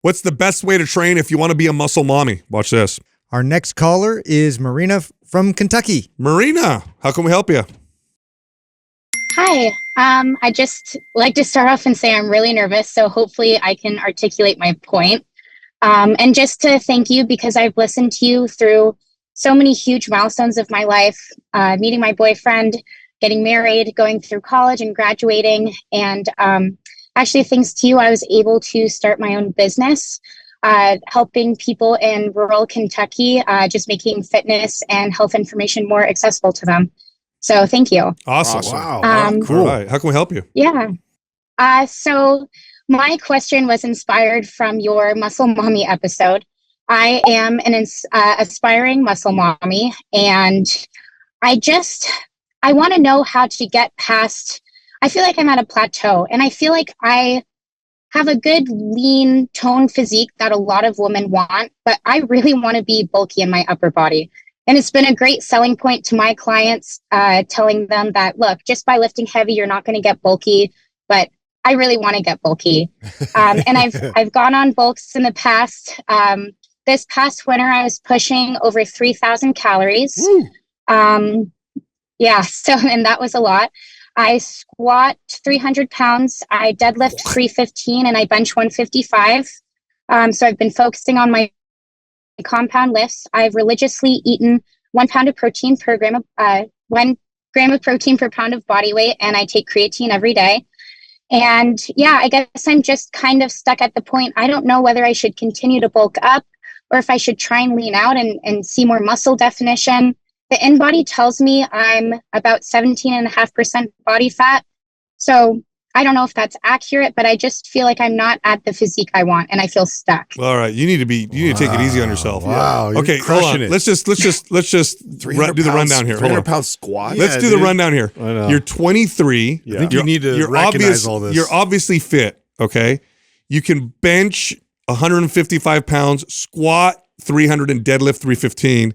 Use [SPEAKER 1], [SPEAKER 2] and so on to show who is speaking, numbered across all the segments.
[SPEAKER 1] What's the best way to train if you want to be a muscle mommy? Watch this.
[SPEAKER 2] Our next caller is Marina from Kentucky.
[SPEAKER 1] Marina, how can we help you?
[SPEAKER 3] Hi. I just like to start off and say I'm really nervous, so hopefully I can articulate my point. And just to thank you because I've listened to you through so many huge milestones of my life, meeting my boyfriend, getting married, going through college and graduating. And actually, thanks to you, I was able to start my own business, helping people in rural Kentucky, just making fitness and health information more accessible to them. So thank you.
[SPEAKER 1] Awesome.
[SPEAKER 2] Wow.
[SPEAKER 1] Cool. All right. How can we help you?
[SPEAKER 3] Yeah. So my question was inspired from your Muscle Mommy episode. I am an aspiring muscle mommy, and I want to know how to get past. I feel like I'm at a plateau, and I feel like I have a good lean toned physique that a lot of women want, but I really want to be bulky in my upper body. And it's been a great selling point to my clients, telling them that, look, just by lifting heavy, you're not going to get bulky, but I really want to get bulky. And I've gone on bulks in the past. This past winter, I was pushing over 3,000 calories. Yeah, and that was a lot. I squat 300 pounds. I deadlift 315 and I bench 155. So I've been focusing on my compound lifts. I've religiously eaten 1 pound of protein per gram of 1 gram of protein per pound of body weight, and I take creatine every day. And yeah, I guess I'm just kind of stuck at the point. I don't know whether I should continue to bulk up or if I should try and lean out and see more muscle definition. The InBody tells me I'm about 17.5% body fat. So I don't know if that's accurate, but I just feel like I'm not at the physique I want, and I feel stuck.
[SPEAKER 1] All right, you need to take it easy on yourself.
[SPEAKER 2] Wow.
[SPEAKER 1] Yeah. Okay, hold on. Let's just do the rundown here.
[SPEAKER 4] 300-pound squat.
[SPEAKER 1] Let's do the rundown here.
[SPEAKER 2] I know.
[SPEAKER 1] You're 23.
[SPEAKER 2] I think you need to recognize all this.
[SPEAKER 1] You're obviously fit. Okay, you can bench 155 pounds, squat 300, and deadlift 315.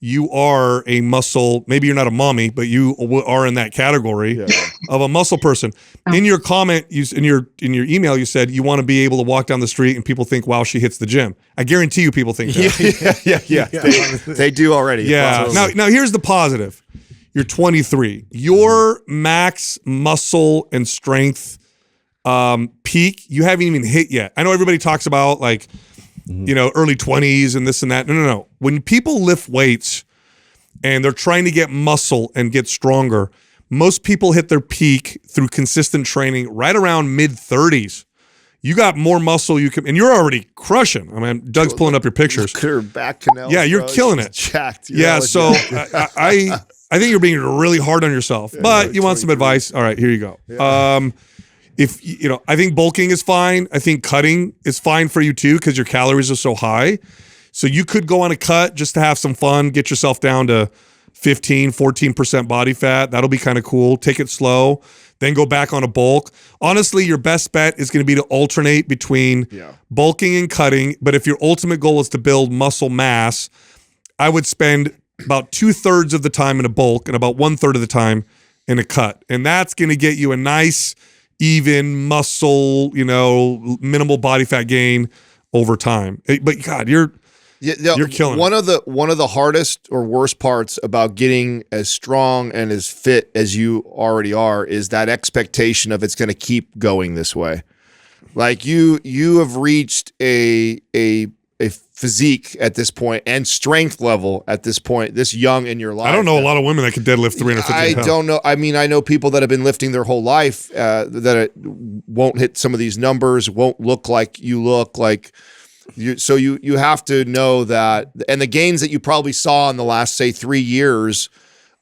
[SPEAKER 1] You are a muscle, maybe you're not a mommy, but you are in that category of a muscle person. In your comment, in your email, you said you want to be able to walk down the street and people think, wow, she hits the gym. I guarantee you people think that.
[SPEAKER 4] Yeah. They do already.
[SPEAKER 1] Yeah. Now here's the positive. You're 23. Your max muscle and strength peak, you haven't even hit yet. I know everybody talks about like, early 20s and this and that. No. When people lift weights and they're trying to get muscle and get stronger, most people hit their peak through consistent training right around mid-30s. You got more muscle and you're already crushing. I mean, Doug's pulling up your pictures.
[SPEAKER 4] Her back canals.
[SPEAKER 1] Yeah, you're killing it.
[SPEAKER 4] Jacked.
[SPEAKER 1] Yeah, so I think you're being really hard on yourself. But you want some advice? All right, here you go.
[SPEAKER 4] Yeah.
[SPEAKER 1] I think bulking is fine. I think cutting is fine for you too because your calories are so high. So you could go on a cut just to have some fun, get yourself down to 14% body fat. That'll be kind of cool. Take it slow, then go back on a bulk. Honestly, your best bet is going to be to alternate between bulking and cutting. But if your ultimate goal is to build muscle mass, I would spend about 2/3 of the time in a bulk and about 1/3 of the time in a cut. And that's going to get you a nice even muscle, minimal body fat gain over time. But God, you're killing
[SPEAKER 4] one of the hardest or worst parts about getting as strong and as fit as you already are is that expectation of it's going to keep going this way. Like you have reached a physique at this point and strength level at this point, this young in your life.
[SPEAKER 1] I don't know a lot of women that can deadlift 350 pounds.
[SPEAKER 4] I don't know. I mean, I know people that have been lifting their whole life that won't hit some of these numbers, won't look like you look like. So you have to know that, and the gains that you probably saw in the last, say, 3 years,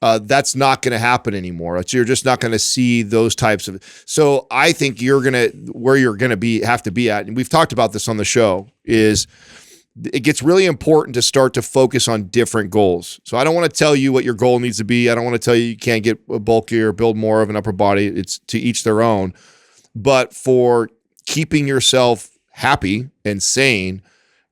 [SPEAKER 4] that's not going to happen anymore. You're just not going to see those types of. So I think where you're going to have to be at, and we've talked about this on the show, is it gets really important to start to focus on different goals. So I don't want to tell you what your goal needs to be. I don't want to tell you can't get bulkier, build more of an upper body. It's to each their own. But for keeping yourself happy and sane,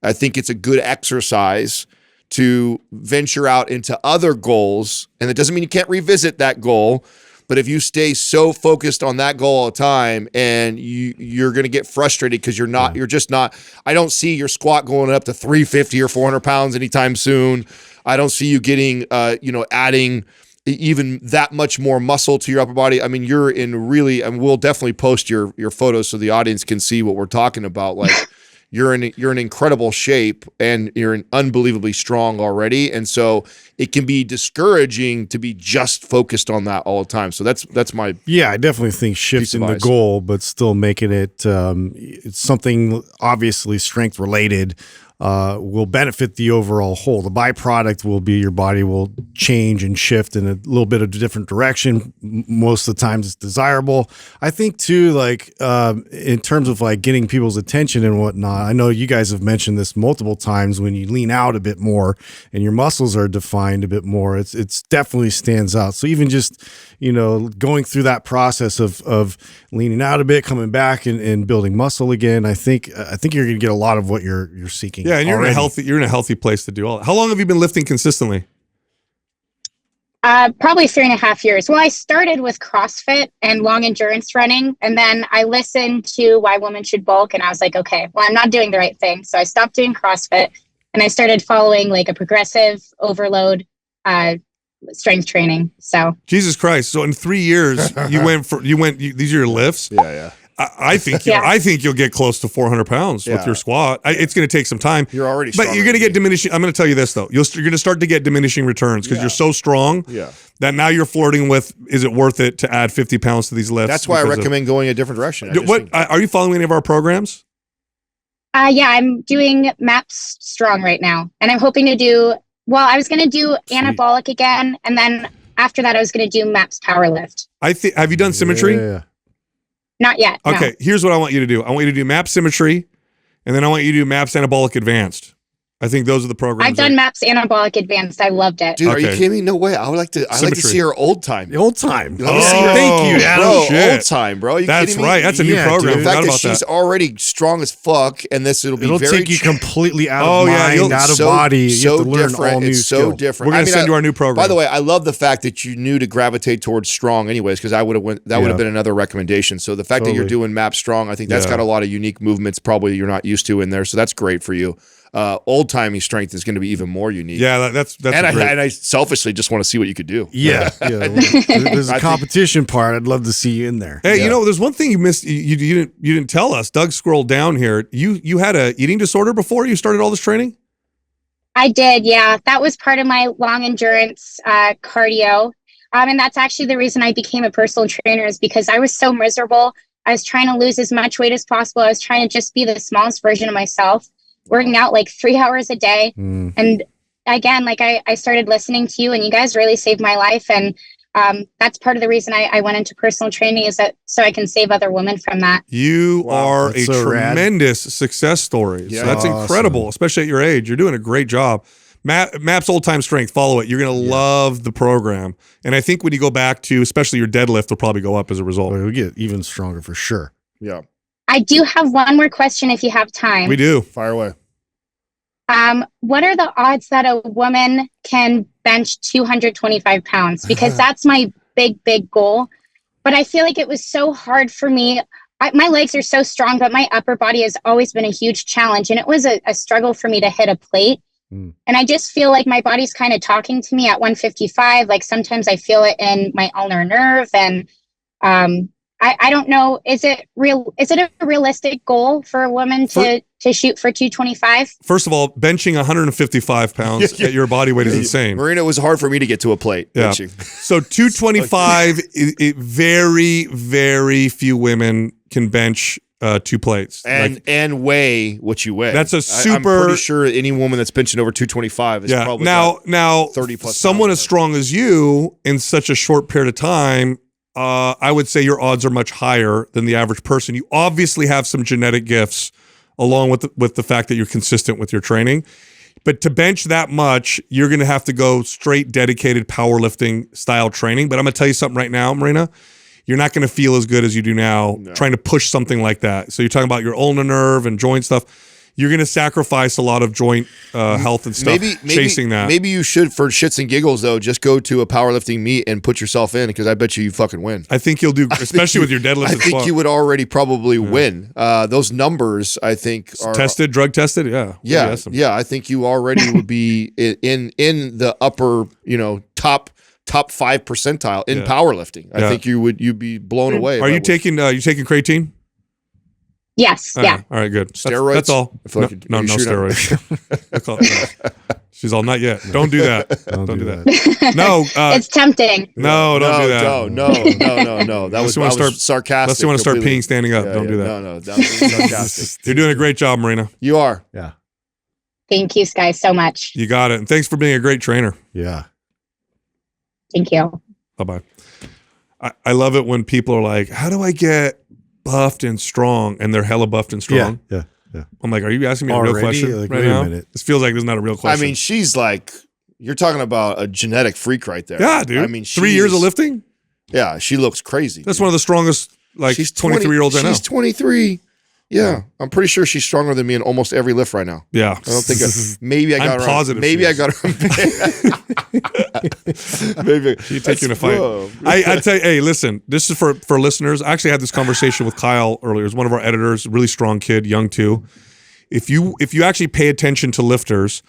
[SPEAKER 4] I think it's a good exercise to venture out into other goals. And it doesn't mean you can't revisit that goal, But if you stay so focused on that goal all the time, and you're going to get frustrated because you're just not. I don't see your squat going up to 350 or 400 pounds anytime soon. I don't see you getting, adding even that much more muscle to your upper body. I mean, you're in really, and we'll definitely post your photos so the audience can see what we're talking about. Like you're in incredible shape and you're unbelievably strong already. And so it can be discouraging to be just focused on that all the time. So that's my
[SPEAKER 5] I definitely think shifting the goal, but still making it it's something obviously strength related. Will benefit the overall whole. The byproduct will be your body will change and shift in a little bit of a different direction. Most of the times it's desirable. I think too, like in terms of like getting people's attention and whatnot, I know you guys have mentioned this multiple times. When you lean out a bit more and your muscles are defined a bit more, it's definitely stands out. So even just, going through that process of leaning out a bit, coming back and building muscle again, I think you're going to get a lot of what you're seeking.
[SPEAKER 1] Yeah, and you're in a healthy place to do all that. How long have you been lifting consistently?
[SPEAKER 3] Probably 3.5 years. Well, I started with CrossFit and long endurance running, and then I listened to Why Women Should Bulk, and I was like, okay, well, I'm not doing the right thing. So I stopped doing CrossFit, and I started following like a progressive overload strength training. So
[SPEAKER 1] Jesus Christ! So in 3 years, these are your lifts.
[SPEAKER 4] Yeah.
[SPEAKER 1] I think you'll get close to 400 pounds with your squat. It's going to take some time.
[SPEAKER 4] You're already,
[SPEAKER 1] but you're going to get diminishing. I'm going to tell you this though. You're going to start to get diminishing returns because you're so strong.
[SPEAKER 4] Yeah.
[SPEAKER 1] That now you're flirting with, is it worth it to add 50 pounds to these lifts?
[SPEAKER 4] That's why I recommend going a different direction.
[SPEAKER 1] Are you following any of our programs?
[SPEAKER 3] I'm doing MAPS Strong right now, and I'm hoping to do. Well, I was going to do anabolic again, and then after that, I was going to do MAPS Powerlift.
[SPEAKER 1] Have you done Symmetry?
[SPEAKER 5] Yeah.
[SPEAKER 3] Not yet.
[SPEAKER 1] Okay,
[SPEAKER 3] no.
[SPEAKER 1] Here's what I want you to do. I want you to do MAPS Symmetry, and then I want you to do MAPS Anabolic Advanced. I think those are the programs.
[SPEAKER 3] I've done MAPS Anabolic Advanced. I loved it.
[SPEAKER 4] Dude, are you kidding me? No way. I would like to. I like to see her old time.
[SPEAKER 5] The old time.
[SPEAKER 1] Thank you, Adam.
[SPEAKER 4] Bro,
[SPEAKER 1] Shit.
[SPEAKER 4] old time, bro. Are you
[SPEAKER 1] That's
[SPEAKER 4] kidding me?
[SPEAKER 1] right. That's a new program.
[SPEAKER 4] The fact
[SPEAKER 1] Forgot
[SPEAKER 4] that
[SPEAKER 1] about
[SPEAKER 4] she's already strong as fuck, and it'll
[SPEAKER 5] take you completely out of mind, out of
[SPEAKER 4] so,
[SPEAKER 5] body.
[SPEAKER 4] So
[SPEAKER 5] you have to learn
[SPEAKER 4] different.
[SPEAKER 5] all new
[SPEAKER 4] It's so
[SPEAKER 5] skills.
[SPEAKER 4] different.
[SPEAKER 1] We're going to send you our new program.
[SPEAKER 4] By the way, I love the fact that you knew to gravitate towards strong, anyways, because that would have been another recommendation. So the fact that you're doing MAP Strong, I think that's got a lot of unique movements. Probably you're not used to in there. So that's great for you. Old timey strength is going to be even more unique.
[SPEAKER 1] Yeah, that's
[SPEAKER 4] and I selfishly just want to see what you could do.
[SPEAKER 5] Yeah. There's a competition part. I'd love to see you in there.
[SPEAKER 1] Hey, there's one thing you missed. You didn't tell us. Doug scrolled down here. You had a eating disorder before you started all this training?
[SPEAKER 3] I did. Yeah, that was part of my long endurance cardio, and that's actually the reason I became a personal trainer, is because I was so miserable. I was trying to lose as much weight as possible. I was trying to just be the smallest version of myself, working out like 3 hours a day. And again, like I started listening to you, and you guys really saved my life. And that's part of the reason I went into personal training, is that so I can save other women from that.
[SPEAKER 1] You are a
[SPEAKER 5] so
[SPEAKER 1] tremendous success story.
[SPEAKER 4] Yeah.
[SPEAKER 1] So that's incredible, especially at your age. You're doing a great job. MAPS Old Time Strength, follow it. You're going to love the program. And I think when you go back to, especially your deadlift will probably go up as a result.
[SPEAKER 5] We get even stronger for sure.
[SPEAKER 4] Yeah.
[SPEAKER 3] I do have one more question if you have time.
[SPEAKER 1] We do.
[SPEAKER 4] Fire away.
[SPEAKER 3] What are the odds that a woman can bench 225 pounds? Because that's my big goal. But I feel like it was so hard for me. My legs are so strong, but my upper body has always been a huge challenge. And it was a struggle for me to hit a plate. And I just feel like my body's kind of talking to me at 155. Like sometimes I feel it in my ulnar nerve. And I don't know. Is it a realistic goal for a woman to shoot for 225?
[SPEAKER 1] First of all, benching 155 pounds at your body weight is insane.
[SPEAKER 4] Marina, it was hard for me to get to a plate.
[SPEAKER 1] Yeah.
[SPEAKER 4] Benching.
[SPEAKER 1] So 225, very, very few women can bench 2 plates.
[SPEAKER 4] And weigh what you weigh.
[SPEAKER 1] That's a
[SPEAKER 4] I'm pretty sure any woman that's benching over 225 is probably
[SPEAKER 1] now
[SPEAKER 4] 30 plus
[SPEAKER 1] someone
[SPEAKER 4] pounds.
[SPEAKER 1] as strong as you in such a short period of time, I would say your odds are much higher than the average person. You obviously have some genetic gifts along with the fact that you're consistent with your training. But to bench that much, you're going to have to go straight dedicated powerlifting style training. But I'm going to tell you something right now, Marina. You're not going to feel as good as you do now trying to push something like that. So you're talking about your ulnar nerve and joint stuff. you're going to sacrifice a lot of joint health and stuff chasing that.
[SPEAKER 4] Maybe you should, for shits and giggles, though, just go to a powerlifting meet and put yourself in, because I bet you fucking win.
[SPEAKER 1] I think you'll do, especially with your deadlift.
[SPEAKER 4] I think you would already probably win. Those numbers, I think, are
[SPEAKER 1] tested, drug tested. Yeah.
[SPEAKER 4] Yeah. I think you already would be in the upper, top 5 percentile in powerlifting. I think you'd be blown away.
[SPEAKER 1] Are you taking creatine?
[SPEAKER 3] Yes.
[SPEAKER 1] All right, all right, good.
[SPEAKER 4] Steroids?
[SPEAKER 1] That's all. No steroids. She's all, not yet. Don't do that. Don't do that. No.
[SPEAKER 3] It's tempting.
[SPEAKER 1] No, don't do that.
[SPEAKER 4] No. That was sarcastic.
[SPEAKER 1] Unless you want to start peeing standing up. Don't do that.
[SPEAKER 4] No, that was sarcastic.
[SPEAKER 1] You're doing a great job, Marina.
[SPEAKER 4] You are.
[SPEAKER 5] Yeah.
[SPEAKER 3] Thank you guys so much.
[SPEAKER 1] You got it. And thanks for being a great trainer.
[SPEAKER 5] Yeah.
[SPEAKER 3] Thank you.
[SPEAKER 1] Bye-bye. I love it when people are like, how do I get buffed and strong? And they're hella buffed and strong.
[SPEAKER 5] Yeah.
[SPEAKER 1] I'm like, are you asking me a real question
[SPEAKER 5] like,
[SPEAKER 1] right
[SPEAKER 5] wait
[SPEAKER 1] now?
[SPEAKER 5] a minute.
[SPEAKER 1] This feels like this is not a real question.
[SPEAKER 4] I mean, she's like, you're talking about a genetic freak right there.
[SPEAKER 1] Yeah, dude.
[SPEAKER 4] I mean,
[SPEAKER 1] 3 years of lifting?
[SPEAKER 4] Yeah, she looks crazy.
[SPEAKER 1] That's one of the strongest,
[SPEAKER 4] she's
[SPEAKER 1] 23-year-olds I know.
[SPEAKER 4] She's 23. Yeah, I'm pretty sure she's stronger than me in almost every lift right now.
[SPEAKER 1] Yeah.
[SPEAKER 4] I don't think maybe I got
[SPEAKER 1] I'm
[SPEAKER 4] her.
[SPEAKER 1] positive
[SPEAKER 4] Maybe I got her. Maybe
[SPEAKER 1] She'd take you in a fight. I'd say, hey, listen, this is for listeners. I actually had this conversation with Kyle earlier. He's one of our editors, really strong kid, young too. If you actually pay attention to lifters,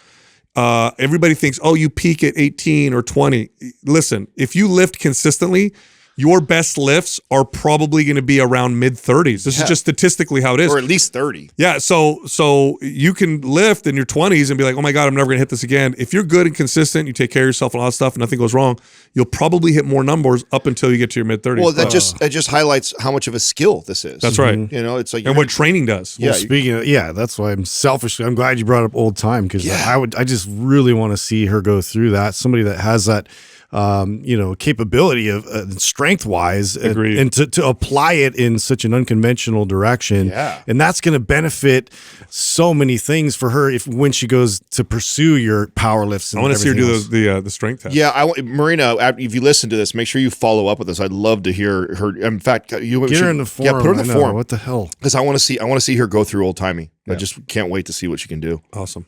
[SPEAKER 1] everybody thinks, oh, you peak at 18 or 20. Listen, if you lift consistently, your best lifts are probably going to be around mid-30s. This is just statistically how it is.
[SPEAKER 4] Or at least 30.
[SPEAKER 1] Yeah, so you can lift in your 20s and be like, oh my God, I'm never going to hit this again. If you're good and consistent, you take care of yourself and all that stuff, and nothing goes wrong, you'll probably hit more numbers up until you get to your mid-30s.
[SPEAKER 4] Well, that just highlights how much of a skill this is.
[SPEAKER 1] That's right.
[SPEAKER 4] It's like,
[SPEAKER 1] and what training does.
[SPEAKER 5] Well, speaking of, that's why I'm glad you brought up old time, because I just really want to see her go through that. Somebody that has that capability of strength wise and to apply it in such an unconventional direction.
[SPEAKER 4] Yeah.
[SPEAKER 5] And that's going to benefit so many things for her when she goes to pursue your power lifts. And
[SPEAKER 1] I want to see her do the strength test.
[SPEAKER 4] Yeah. Marina, if you listen to this, make sure you follow up with us. I'd love to hear her. In fact, you
[SPEAKER 5] get her in the forum.
[SPEAKER 4] Yeah, put her in the forum.
[SPEAKER 5] What the hell?
[SPEAKER 4] Because I want to see her go through old timey. I just can't wait to see what she can do.
[SPEAKER 1] Awesome.